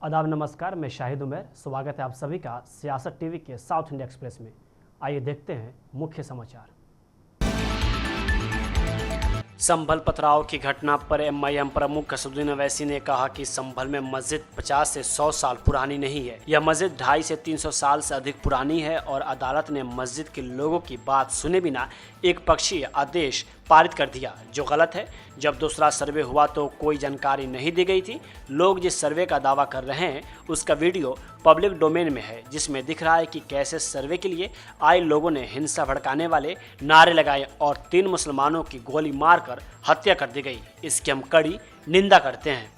आदाब नमस्कार, मैं शाहिद उमर। स्वागत है आप सभी का सियासत टीवी के साउथ इंडिया एक्सप्रेस में। आइए देखते हैं मुख्य समाचार। संभल पथराव की घटना पर एमआईएम प्रमुख असदुद्दीन ओवैसी ने कहा कि संभल में मस्जिद 50 से 100 साल पुरानी नहीं है। यह मस्जिद 250 से 300 साल से अधिक पुरानी है और अदालत ने मस्जिद के लोगों की बात सुने बिना एक पक्षीय आदेश पारित कर दिया, जो गलत है। जब दूसरा सर्वे हुआ तो कोई जानकारी नहीं दी गई थी। लोग जिस सर्वे का दावा कर रहे हैं उसका वीडियो पब्लिक डोमेन में है, जिसमें दिख रहा है कि कैसे सर्वे के लिए आए लोगों ने हिंसा भड़काने वाले नारे लगाए और 3 मुसलमानों की गोली मारकर हत्या कर दी गई। इसकी हम कड़ी निंदा करते हैं।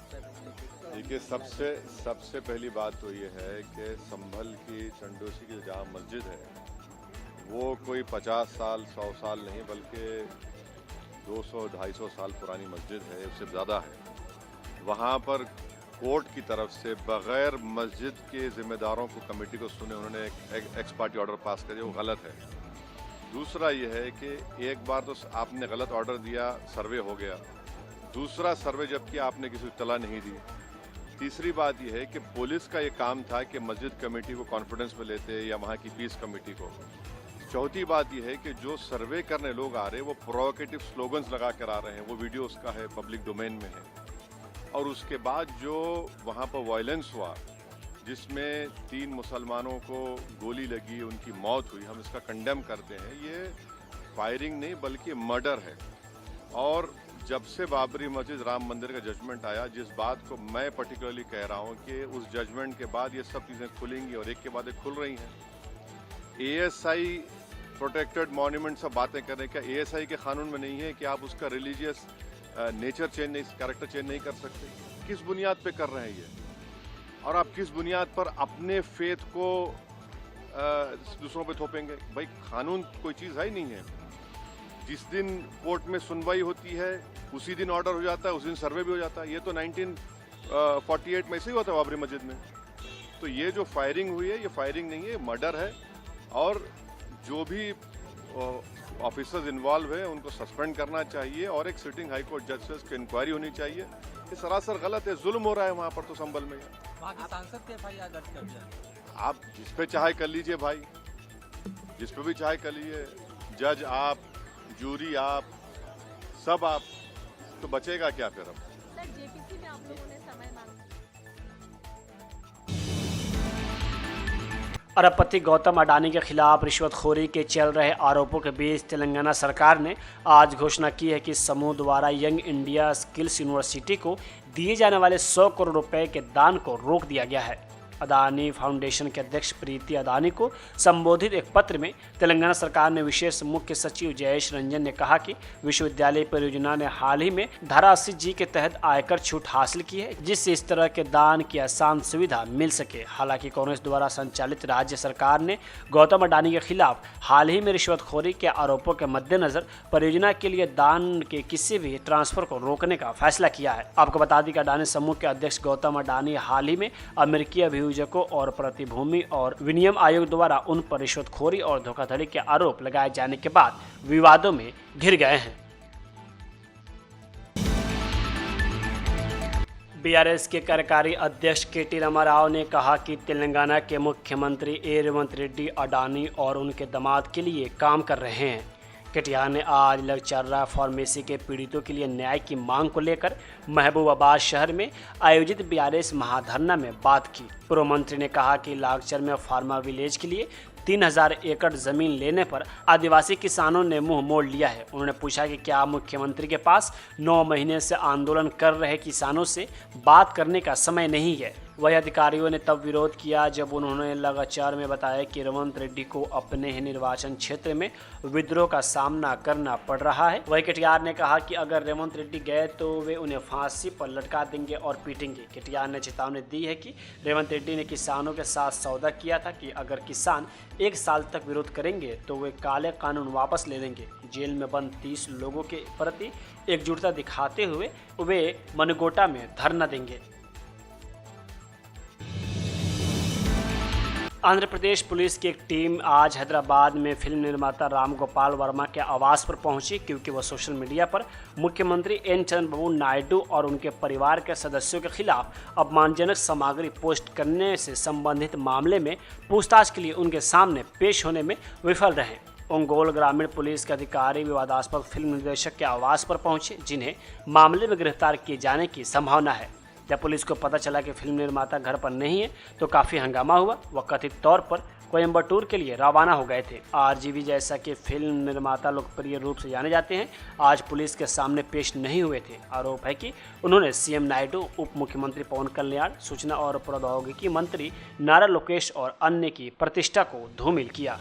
देखिए, सबसे पहली बात तो ये है कि संभल की चंडोसी की जहाँ मस्जिद है वो कोई 50 साल 100 साल नहीं बल्कि 200-250 साल पुरानी मस्जिद है, उससे ज़्यादा है। वहाँ पर कोर्ट की तरफ से बग़ैर मस्जिद के ज़िम्मेदारों को कमेटी को सुने उन्होंने एक एक्स पार्टी ऑर्डर पास कर दिया, वो गलत है। दूसरा ये है कि एक बार तो आपने गलत ऑर्डर दिया, सर्वे हो गया। दूसरा सर्वे जबकि आपने किसी को इत्तला नहीं दी। तीसरी बात यह है कि पुलिस का ये काम था कि मस्जिद कमेटी को कॉन्फिडेंस में लेते या वहाँ की पीस कमेटी को। चौथी बात यह है कि जो सर्वे करने लोग आ रहे हैं वो प्रोवोकेटिव स्लोगन्स लगा कर आ रहे हैं, वो वीडियो उसका है, पब्लिक डोमेन में है। और उसके बाद जो वहाँ पर वायलेंस हुआ जिसमें 3 मुसलमानों को गोली लगी, उनकी मौत हुई, हम इसका कंडेम करते हैं। ये फायरिंग नहीं बल्कि मर्डर है। और जब से बाबरी मस्जिद राम मंदिर का जजमेंट आया, जिस बात को मैं पर्टिकुलरली कह रहा हूँ कि उस जजमेंट के बाद ये सब चीज़ें खुलेंगी और एक के बाद एक खुल रही हैं। एएसआई प्रोटेक्टेड मॉन्यूमेंट सब बातें कर रहे हैं। क्या एएसआई के कानून में नहीं है कि आप उसका रिलीजियस नेचर चेंज नहीं, कैरेक्टर चेंज नहीं कर सकते? किस बुनियाद पे कर रहे हैं ये? और आप किस बुनियाद पर अपने फेथ को दूसरों पे थोपेंगे? भाई, कानून कोई चीज़ है ही नहीं है। जिस दिन कोर्ट में सुनवाई होती है उसी दिन ऑर्डर हो जाता है, उस दिन सर्वे भी हो जाता है। ये तो 1948 में ऐसे ही हुआ था बाबरी मस्जिद में। तो ये जो फायरिंग हुई है ये फायरिंग नहीं है, मर्डर है। और जो भी ऑफिसर्स इन्वॉल्व है उनको सस्पेंड करना चाहिए और एक सिटिंग हाई कोर्ट जज की इंक्वायरी होनी चाहिए। ये सरासर गलत है, जुल्म हो रहा है वहाँ पर तो संभल में। सांसद के एफआईआर दर्ज कर दिया। आप जिस पे चाहे कर लीजिए भाई, जिस पे भी चाहे कर लीजिए। जज आप, जूरी आप, सब आप, तो बचेगा क्या फिर? अब सर, जेपीसी में आप लोगों ने समय मांगा। अरबपति गौतम अडानी के खिलाफ रिश्वतखोरी के चल रहे आरोपों के बीच तेलंगाना सरकार ने आज घोषणा की है कि समूह द्वारा यंग इंडिया स्किल्स यूनिवर्सिटी को दिए जाने वाले 100 करोड़ रुपए के दान को रोक दिया गया है। अदानी फाउंडेशन के अध्यक्ष प्रीति अदानी को संबोधित एक पत्र में तेलंगाना सरकार ने विशेष मुख्य सचिव जयेश रंजन ने कहा कि विश्वविद्यालय परियोजना ने हाल ही में धारा 80G के तहत आयकर छूट हासिल की है, जिससे इस तरह के दान की आसान सुविधा मिल सके। हालांकि कांग्रेस द्वारा संचालित राज्य सरकार ने गौतम अडानी के खिलाफ हाल ही में रिश्वतखोरी के आरोपों के मद्देनजर परियोजना के लिए दान के किसी भी ट्रांसफर को रोकने का फैसला किया है। आपको बता दें कि अडानी समूह के अध्यक्ष गौतम अडानी हाल ही में अमेरिकी अभियोजकों और प्रतिभूमि और विनिमय आयोग द्वारा उन पर रिश्वतखोरी और धोखाधड़ी के आरोप लगाए जाने के बाद विवादों में घिर गए हैं। बीआरएस के कार्यकारी अध्यक्ष केटी रामाराव ने कहा कि तेलंगाना के मुख्यमंत्री रेवंत रेड्डी अडानी और उनके दामाद के लिए काम कर रहे हैं। केटीआर ने आज लगचर्रा फार्मेसी के पीड़ितों के लिए न्याय की मांग को लेकर महबूबाबाद शहर में आयोजित बीआरएस महाधरना में बात की। पूर्व मंत्री ने कहा कि लागचर में फार्मा विलेज के लिए 3000 एकड़ जमीन लेने पर आदिवासी किसानों ने मुंह मोड़ लिया है। उन्होंने पूछा कि क्या मुख्यमंत्री के पास 9 महीने से आंदोलन कर रहे किसानों से बात करने का समय नहीं है। वही अधिकारियों ने तब विरोध किया जब उन्होंने लगातार में बताया कि रेवंत रेड्डी को अपने ही निर्वाचन क्षेत्र में विद्रोह का सामना करना पड़ रहा है। वही केटीआर ने कहा कि अगर रेवंत रेड्डी गए तो वे उन्हें फांसी पर लटका देंगे और पीटेंगे। केटीआर ने चेतावनी दी है कि रेवंत रेड्डी ने किसानों के साथ सौदा किया था कि अगर किसान 1 साल तक विरोध करेंगे तो वे काले कानून वापस ले लेंगे। जेल में बंद 30 लोगों के प्रति एकजुटता दिखाते हुए वे मनगोटा में धरना देंगे। आंध्र प्रदेश पुलिस की एक टीम आज हैदराबाद में फिल्म निर्माता राम गोपाल वर्मा के आवास पर पहुंची, क्योंकि वह सोशल मीडिया पर मुख्यमंत्री एन चंद्रबाबू नायडू और उनके परिवार के सदस्यों के खिलाफ अपमानजनक सामग्री पोस्ट करने से संबंधित मामले में पूछताछ के लिए उनके सामने पेश होने में विफल रहे। ओंगोल ग्रामीण पुलिस के अधिकारी विवादास्पद फिल्म निर्देशक के आवास पर पहुंचे, जिन्हें मामले में गिरफ्तार किए जाने की संभावना है। जब पुलिस को पता चला कि फिल्म निर्माता घर पर नहीं है तो काफ़ी हंगामा हुआ। वह कथित तौर पर कोयम्बटूर के लिए रवाना हो गए थे। आरजीवी जैसा कि फिल्म निर्माता लोकप्रिय रूप से जाने जाते हैं, आज पुलिस के सामने पेश नहीं हुए थे। आरोप है कि उन्होंने सीएम नायडू, उप मुख्यमंत्री पवन कल्याण, सूचना और प्रौद्योगिकी मंत्री नारा लोकेश और अन्य की प्रतिष्ठा को धूमिल किया।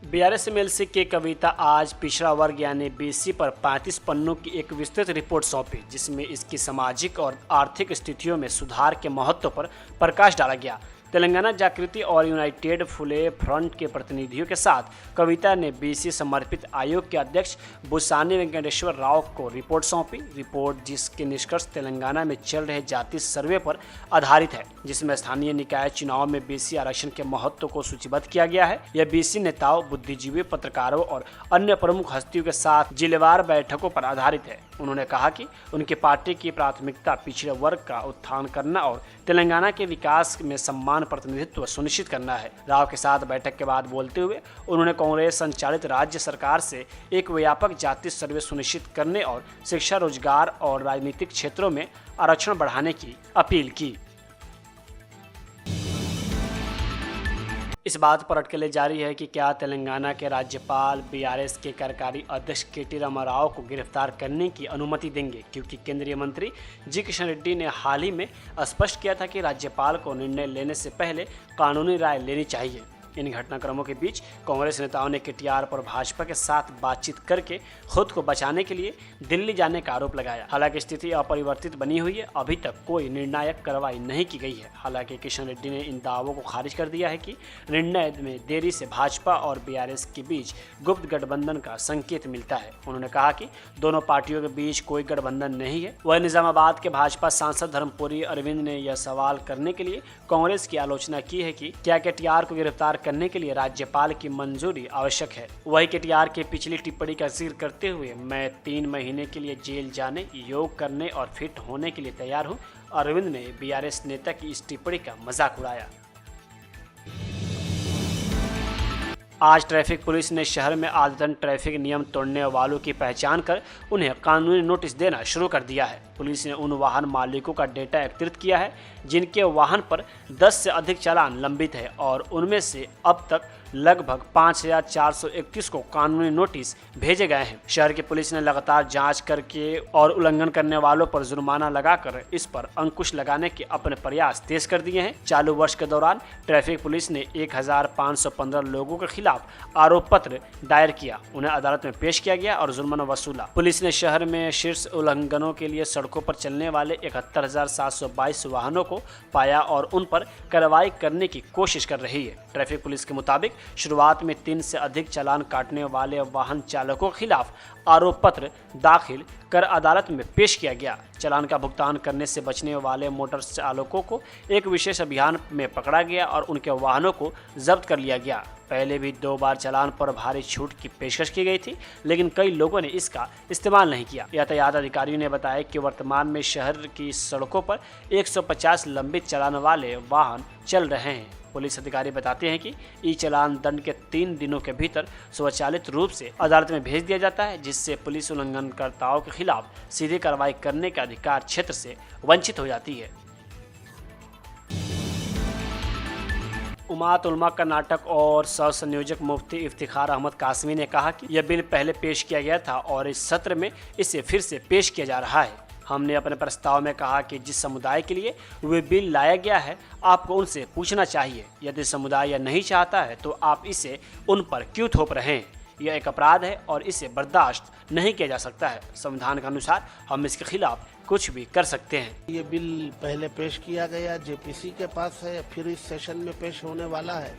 बीआरएस एमएलसी के कविता आज पिछड़ा वर्ग यानी बीसी पर 35 पन्नों की एक विस्तृत रिपोर्ट सौंपी, जिसमें इसकी सामाजिक और आर्थिक स्थितियों में सुधार के महत्व पर प्रकाश डाला गया। तेलंगाना जागृति और यूनाइटेड फुले फ्रंट के प्रतिनिधियों के साथ कविता ने बीसी समर्पित आयोग के अध्यक्ष बुसानी वेंकटेश्वर राव को रिपोर्ट सौंपी। रिपोर्ट, जिसके निष्कर्ष तेलंगाना में चल रहे जाति सर्वे पर आधारित है, जिसमें स्थानीय निकाय चुनाव में बीसी आरक्षण के महत्व को सूचीबद्ध किया गया है। यह बीसी नेताओं, बुद्धिजीवी, पत्रकारों और अन्य प्रमुख हस्तियों के साथ जिलेवार बैठकों पर आधारित है। उन्होंने कहा कि उनकी पार्टी की प्राथमिकता पिछड़े वर्ग का उत्थान करना और तेलंगाना के विकास में समान प्रतिनिधित्व सुनिश्चित करना है। राव के साथ बैठक के बाद बोलते हुए उन्होंने कांग्रेस संचालित राज्य सरकार से एक व्यापक जाति सर्वे सुनिश्चित करने और शिक्षा, रोजगार और राजनीतिक क्षेत्रों में आरक्षण बढ़ाने की अपील की। इस बात पर अटकलें जारी है कि क्या तेलंगाना के राज्यपाल बीआरएस के कार्यकारी अध्यक्ष केटी रामाराव को गिरफ्तार करने की अनुमति देंगे, क्योंकि केंद्रीय मंत्री जी किशन रेड्डी ने हाल ही में स्पष्ट किया था कि राज्यपाल को निर्णय लेने से पहले कानूनी राय लेनी चाहिए। इन घटनाक्रमों के बीच कांग्रेस नेताओं ने केटीआर पर भाजपा के साथ बातचीत करके खुद को बचाने के लिए दिल्ली जाने का आरोप लगाया। हालांकि स्थिति अपरिवर्तित बनी हुई है, अभी तक कोई निर्णायक कार्रवाई नहीं की गई है। हालांकि किशन रेड्डी ने इन दावों को खारिज कर दिया है कि निर्णय में देरी से भाजपा और बीआरएस के बीच गुप्त गठबंधन का संकेत मिलता है। उन्होंने कहा कि दोनों पार्टियों के बीच कोई गठबंधन नहीं है। वह निजामाबाद के भाजपा सांसद धर्मपुरी अरविंद ने यह सवाल करने के लिए कांग्रेस की आलोचना की है कि क्या केटीआर को गिरफ्तार करने के लिए राज्यपाल की मंजूरी आवश्यक है। वही केटीआर के पिछली टिप्पणी का जिक्र करते हुए, मैं 3 महीने के लिए जेल जाने, योग करने और फिट होने के लिए तैयार हूं। अरविंद ने बीआरएस नेता की इस टिप्पणी का मजाक उड़ाया। आज ट्रैफिक पुलिस ने शहर में आदतन ट्रैफिक नियम तोड़ने वालों की पहचान कर उन्हें कानूनी नोटिस देना शुरू कर दिया है। पुलिस ने उन वाहन मालिकों का डेटा एकत्रित किया है जिनके वाहन पर 10 से अधिक चालान लंबित है और उनमें से अब तक लगभग 5431 को कानूनी नोटिस भेजे गए हैं। शहर की पुलिस ने लगातार जांच करके और उल्लंघन करने वालों पर जुर्माना लगाकर इस पर अंकुश लगाने के अपने प्रयास तेज कर दिए हैं। चालू वर्ष के दौरान ट्रैफिक पुलिस ने 1515 लोगों के खिलाफ आरोप पत्र दायर किया, उन्हें अदालत में पेश किया गया और जुर्माना वसूला। पुलिस ने शहर में शीर्ष उल्लंघनों के लिए सड़कों पर चलने वाले 71,722 वाहनों को पाया और उन पर कार्रवाई करने की कोशिश कर रही है। ट्रैफिक पुलिस के मुताबिक शुरुआत में 3 से अधिक चालान काटने वाले वाहन चालकों के खिलाफ आरोप पत्र दाखिल कर अदालत में पेश किया गया। चालान का भुगतान करने से बचने वाले मोटर चालकों को एक विशेष अभियान में पकड़ा गया और उनके वाहनों को जब्त कर लिया गया। पहले भी 2 बार चालान पर भारी छूट की पेशकश की गई थी, लेकिन कई लोगों ने इसका इस्तेमाल नहीं किया। यातायात अधिकारियों ने बताया कि वर्तमान में शहर की सड़कों पर 150 लंबित चालान वाले वाहन चल रहे हैं। पुलिस अधिकारी बताते हैं कि ई चालान दंड के 3 दिनों के भीतर स्वचालित रूप से अदालत में भेज दिया जाता है, जिससे पुलिस उल्लंघनकर्ताओं के खिलाफ सीधे कार्रवाई करने के अधिकार क्षेत्र से वंचित हो जाती है। उम्मात उलमा कर्नाटक और सह संयोजक मुफ्ती इफ्तिखार अहमद कासमी ने कहा कि यह बिल पहले पेश किया गया था और इस सत्र में इसे फिर से पेश किया जा रहा है। हमने अपने प्रस्ताव में कहा कि जिस समुदाय के लिए वे बिल लाया गया है, आपको उनसे पूछना चाहिए। यदि समुदाय यह नहीं चाहता है तो आप इसे उन पर क्यों थोप रहे हैं? यह एक अपराध है और इसे बर्दाश्त नहीं किया जा सकता है। संविधान के अनुसार हम इसके खिलाफ कुछ भी कर सकते हैं। ये बिल पहले पेश किया गया, जेपीसी के पास है, फिर इस सेशन में पेश होने वाला है।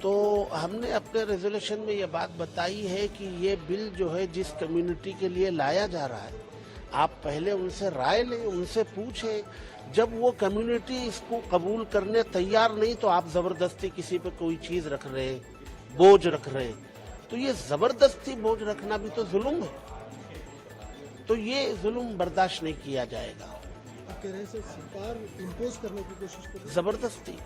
तो हमने अपने रेजोल्यूशन में ये बात बताई है कि ये बिल जो है जिस कम्युनिटी के लिए लाया जा रहा है आप पहले उनसे राय लें, उनसे पूछें। जब वो कम्युनिटी इसको कबूल करने तैयार नहीं तो आप जबरदस्ती किसी पे कोई चीज रख रहे हैं, बोझ रख रहे हैं, तो ये जबरदस्ती बोझ रखना भी तो जुल्म है। तो ये जुल्म बर्दाश्त नहीं किया जाएगा। आप कह रहे हैं सर सरकार इम्पोज करने की कोशिश कर रही है, जबरदस्ती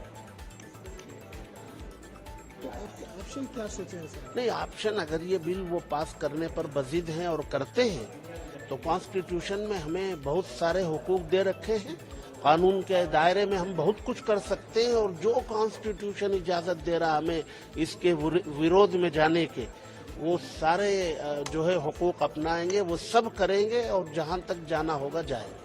तो आपके ऑप्शन क्या सोचे हैं सर? नहीं, ऑप्शन अगर ये बिल वो पास करने पर बजिद हैं और करते हैं तो कॉन्स्टिट्यूशन में हमें बहुत सारे हुकूक दे रखे हैं। कानून के दायरे में हम बहुत कुछ कर सकते हैं और जो कॉन्स्टिट्यूशन इजाजत दे रहा हमें इसके विरोध में जाने के, वो सारे जो है हुकूक अपनाएंगे, वो सब करेंगे और जहां तक जाना होगा जाएंगे।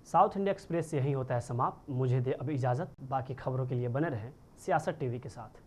साउथ इंडिया एक्सप्रेस यहीं होता है समाप्त। मुझे दे अब इजाज़त। बाकी खबरों के लिए बने रहें सियासत टीवी के साथ।